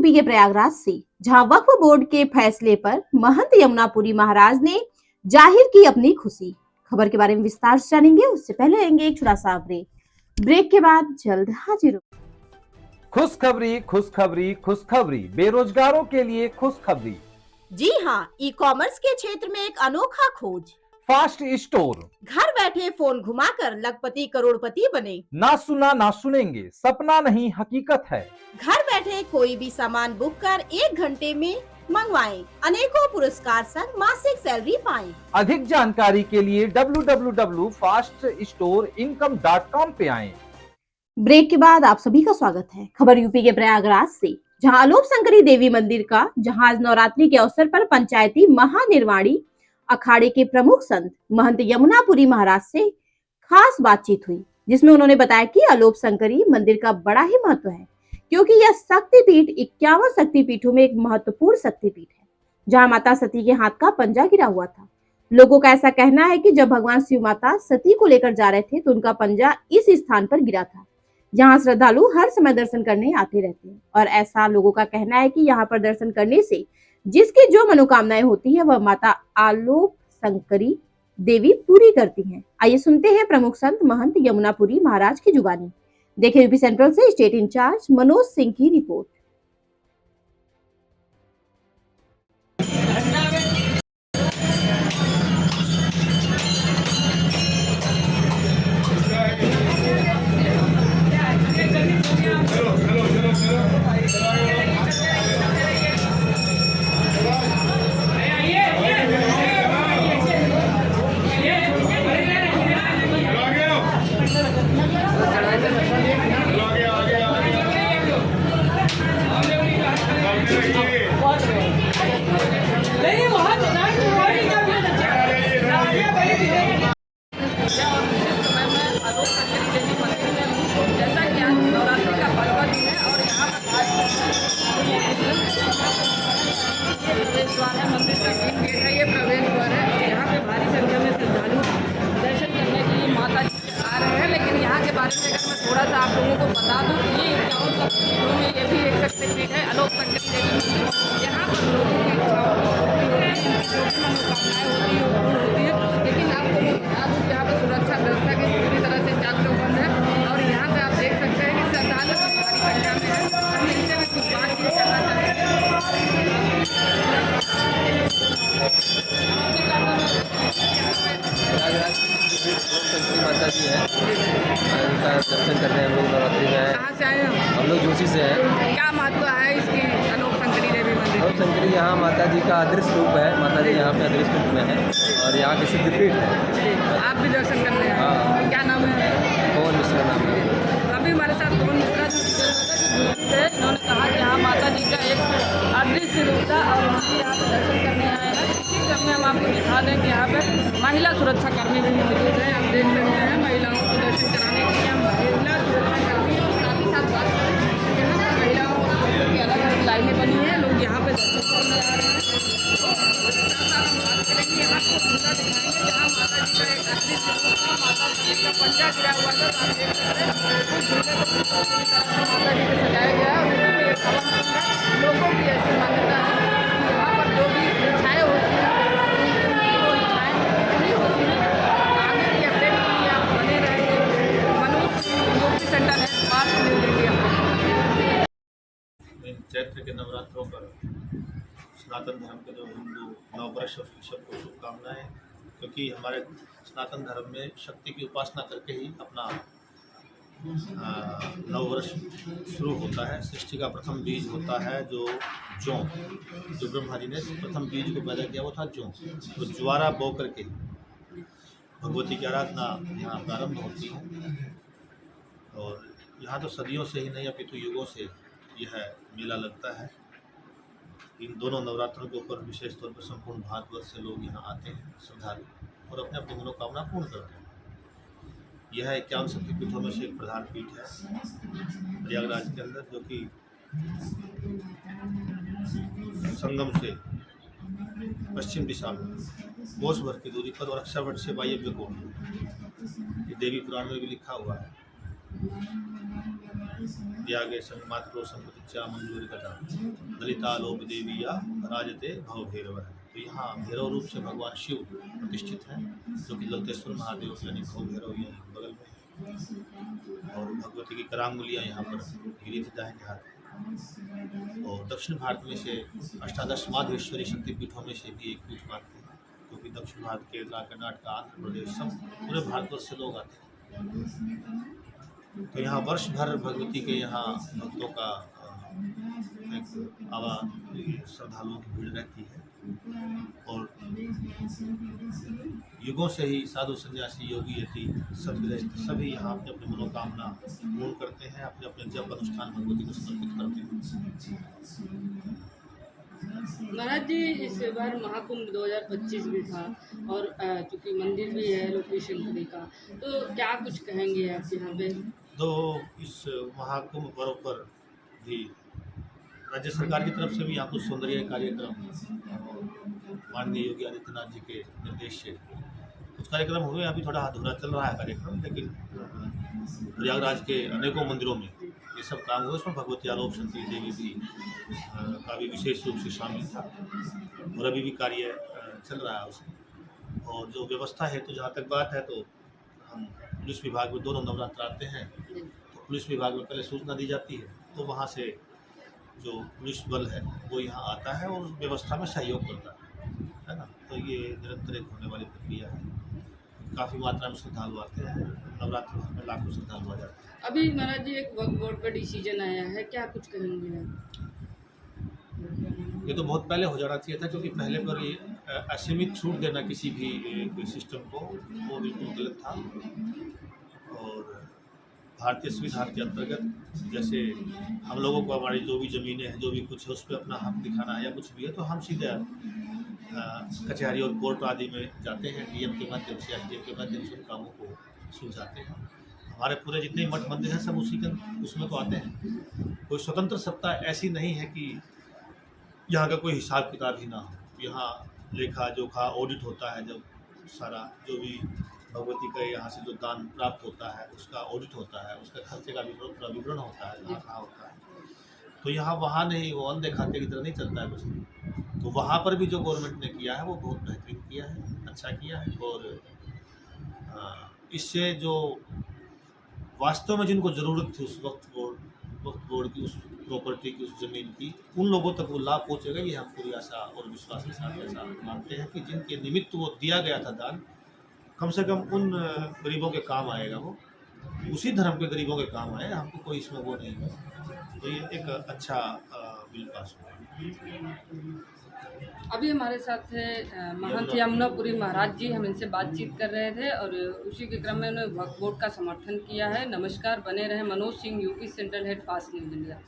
UP के प्रयागराज से, जहां वक्फ बोर्ड के फैसले पर महंत यमुनापुरी महाराज ने जाहिर की अपनी खुशी। खबर के बारे में विस्तार से जानेंगे, उससे पहले लेंगे एक छोटा सा ब्रेक के बाद जल्द हाजिर। खुशखबरी खुशखबरी खुशखबरी, बेरोजगारों के लिए खुशखबरी। जी हाँ, ई कॉमर्स के क्षेत्र में एक अनोखा खोज। Fast store. घर बैठे फोन घुमाकर लखपति करोड़पति बने। ना सुना ना सुनेंगे, सपना नहीं हकीकत है। घर बैठे कोई भी सामान बुक कर 1 घंटे में मंगवाएं। अनेकों पुरस्कार संग मासिक सैलरी पाएं। अधिक जानकारी के लिए www.faststoreincome.com पे आएं। ब्रेक के बाद आप सभी का स्वागत है। खबर यूपी के प्रयागराज से, जहां अलोप शंकरी देवी मंदिर का जहां आज नवरात्रि के अवसर पर पंचायती महानिर्वाणी अखाड़े के प्रमुख संत महंत यमुनापुरी महाराज से खास बातचीत हुई, जिसमें उन्होंने बताया कि अलोप शंकरी मंदिर का बड़ा ही महत्व है, क्योंकि यह शक्तिपीठ 51 शक्तिपीठों में एक महत्वपूर्ण शक्तिपीठ है, जहां माता सती के हाथ का पंजा गिरा हुआ था। लोगों का ऐसा कहना है कि जब भगवान शिव माता सती को लेकर जा रहे थे तो उनका पंजा इस स्थान पर गिरा था, जहां श्रद्धालु हर समय दर्शन करने आते रहते हैं। और ऐसा लोगों का कहना है कि यहाँ पर दर्शन करने से जिसकी जो मनोकामनाएं होती है वह माता आलोप शंकरी देवी पूरी करती हैं। आइए सुनते हैं प्रमुख संत महंत यमुनापुरी महाराज की जुबानी। देखिए यूपी सेंट्रल से स्टेट इंचार्ज मनोज सिंह की रिपोर्ट। थोड़ा सा आप लोगों को बता दूं, ये 51 शक्तिपीठों में ये भी एक शक्तिपीठ है अलोप शंकरी देवी मंदिर। यहाँ पर लोगों की इच्छाओं मनोकामनाएं होती है, लेकिन आपको मैं बता दूं कि यहाँ पर सुरक्षा व्यवस्था की पूरी तरह से चाक चौबंद है। और यहाँ पे आप देख सकते हैं कि श्रद्धालु भारी संख्या में है। हम इनसे भी कुछ बातचीत करना चाहेंगे। माता जी है, उनका दर्शन कर रहे हैं हम लोग नवरात्रि में। कहाँ से आए हम लोग जोशी से हैं। क्या महत्व है इसकी अलोप शंकरी देवी मंदिर? अलोप शंकरी यहाँ माता जी का अदृश्य रूप है। माता जी यहाँ पे अदृश्य रूप में है और यहाँ के सिद्धपीठ है। आप भी दर्शन करने आए? हाँ। क्या नाम है? पवन मिश्रा नाम है। अभी हमारे साथ पवन मिश्रा जी थे, उन्होंने कहा कि यहाँ माता जी का एक अदृश्य रूप था और हम यहाँ पे दर्शन करने आए हैं। इसी क्रम में हम आपको दिखा दें कि यहाँ पे महिला सुरक्षा कर्मी भी मौजूद है। आप देख सकते हैं महिलाओं को दर्शन कराने के लिए महिला सुरक्षा कर्मी और साथ ही साथ बात करें यहाँ पर महिलाओं की अलग अलग लाइनें बनी हैं, लोग यहाँ पे दर्शन करने आ रहे हैं। हम बात करेंगे, आपको पूरा दिखाएंगे जहाँ माता जी का एक अदृश्य रूप था, माता जी का पंजा गिरा हुआ था। आप देख सकते हैं उस जगह को पूरी तरह से माता जी को सजाया गया है। उसी में एक हवन है। लोगों की ऐसी मान्यता है कि यहाँ पर जो भी इच्छाएँ होती हैं वो इच्छाएँ पूरी होती हैं। आगे की अपडेट के लिए आप बने रहेंगे। मनोज यूपी सेंटर है, बात न्यूज़ इंडिया। चैत्र के नवरात्रों पर सनातन धर्म के जो हिंदू नववर्ष और सबको शुभकामनाएं, क्योंकि हमारे सनातन धर्म में शक्ति की उपासना करके ही अपना नववर्ष शुरू होता है। सृष्टि का प्रथम बीज होता है जो ब्रह्मा जी ने प्रथम बीज को पैदा किया वो था जौ। तो ज्वारा बो करके भगवती की आराधना यहाँ प्रारंभ होती है। और यहाँ तो सदियों से ही नहीं अपितु युगों से यह मेला लगता है। इन दोनों नवरात्रों के ऊपर विशेष तौर पर संपूर्ण भारतवर्ष से लोग यहाँ आते हैं श्रद्धालु और अपने अपनी मनोकामना पूर्ण करते हैं। यह 51 शक्तिपीठों में से एक प्रधान पीठ है प्रयागराज के अंदर, जो कि संगम से पश्चिम दिशा में कोस भर की दूरी पर और अक्षरवट से वायव्य कोण, ये देवी पुराण में भी लिखा हुआ है। त्यागे संगमात्रो संपतिच्चा मंजूरी कथा दलिता लोक देवी या राजते भव भैरव है। तो यहाँ भैरव रूप से भगवान शिव प्रतिष्ठित हैं, जो कि ललितेश्वर महादेव यानी भव भैरव यहीं बगल में है। और भगवती की करांगुलियाँ यहाँ पर गिरी थी दाहिने हाथ। और दक्षिण भारत में से अष्टादश माधवेश्वरी शक्तिपीठों में से भी एक पीठ मानते हैं, क्योंकि दक्षिण भारत केरला, कर्नाटक, आंध्र प्रदेश सब पूरे भारतवर्ष से लोग आते हैं। तो यहाँ वर्ष भर भगवती के यहाँ भक्तों का एक आवा श्रद्धालुओं की भीड़ रहती है। और युगों से ही साधु सन्यासी, योगी, यति, सब गृहस्थ सभी यहाँ अपने अपने मनोकामना पूर्ण करते हैं, अपने अपने जप अनुष्ठान भगवती को समर्पित करते हैं। महाराज जी, इस बार महाकुंभ 2025 भी था और चूँकि मंदिर भी है लोकेश शंकरी का, तो क्या कुछ कहेंगे आप यहाँ पे? तो इस महाकुंभ पर्व पर भी राज्य सरकार की तरफ से भी यहाँ कुछ सौंदर्य कार्यक्रम माननीय योगी आदित्यनाथ जी के निर्देश से कुछ कार्यक्रम हुए। अभी थोड़ा अधूरा चल रहा है कार्यक्रम, लेकिन प्रयागराज के अनेकों मंदिरों में ये सब काम हुए। उसमें भगवती आलोक शंकरी देवी भी का भी विशेष रूप से शामिल था और अभी भी कार्य चल रहा है उसमें। और जो व्यवस्था है, तो जहाँ तक बात है, तो हम पुलिस विभाग में दोनों नवरात्र आते हैं, तो पुलिस विभाग में पहले सूचना दी जाती है, तो वहाँ से जो पुलिस बल है वो यहाँ आता है और उस व्यवस्था में सहयोग करता है ना। तो ये निरंतर एक होने वाली प्रक्रिया है। काफ़ी मात्रा में श्रद्धालु आते हैं, नवरात्र भर में लाखों श्रद्धालु आ जाते हैं। अभी महाराज जी एक वक्फ बोर्ड का डिसीजन आया है, क्या कुछ कहेंगे आप? ये तो बहुत पहले हो जाना चाहिए था, क्योंकि पहले पर ये असीमित छूट देना किसी भी सिस्टम को, वो बिल्कुल गलत था। और भारतीय संविधान के अंतर्गत जैसे हम लोगों को हमारी जो भी ज़मीनें हैं, जो भी कुछ है, उस पर अपना हक दिखाना है या कुछ भी है, तो हम सीधे कचहरी और कोर्ट आदि में जाते हैं, डीएम के माध्यम से, एसडीएम के माध्यम से उन कामों को सुलझाते हैं। हमारे पूरे जितने मठ मंदिर हैं सब उसी के उसमें तो आते हैं। कोई स्वतंत्र सत्ता ऐसी नहीं है कि यहाँ का कोई हिसाब किताब ही ना हो। यहाँ लेखा जोखा ऑडिट होता है, जब सारा जो भी भगवती का यहाँ से जो दान प्राप्त होता है उसका ऑडिट होता है, उसका खर्चे का विवरण होता है, कहाँ होता है। तो यहाँ वहाँ नहीं, वो अंधे खाते की तरह नहीं चलता है कुछ। तो वहाँ पर भी जो गवर्नमेंट ने किया है वो बहुत बेहतरीन किया है, अच्छा किया है। और इससे जो वास्तव में जिनको ज़रूरत थी उस वक्त बोर्ड की, उस प्रॉपर्टी की, उस ज़मीन की, उन लोगों तक वो लाभ पहुँचेगा, ये हम पूरी आशा और विश्वास के साथ ऐसा मानते हैं कि जिनके निमित्त वो दिया गया था दान, कम से कम उन गरीबों के काम आएगा, वो उसी धर्म के गरीबों के काम आए। हमको कोई इसमें वो नहीं है। तो ये एक अच्छा बिल पास हुआ। अभी हमारे साथ है महंत यमुनापुरी महाराज जी, हम इनसे बातचीत कर रहे थे और उसी के क्रम में उन्होंने वक्फ बोर्ड का समर्थन किया है। नमस्कार, बने रहे। Manoj Singh, UP central head, fast news India.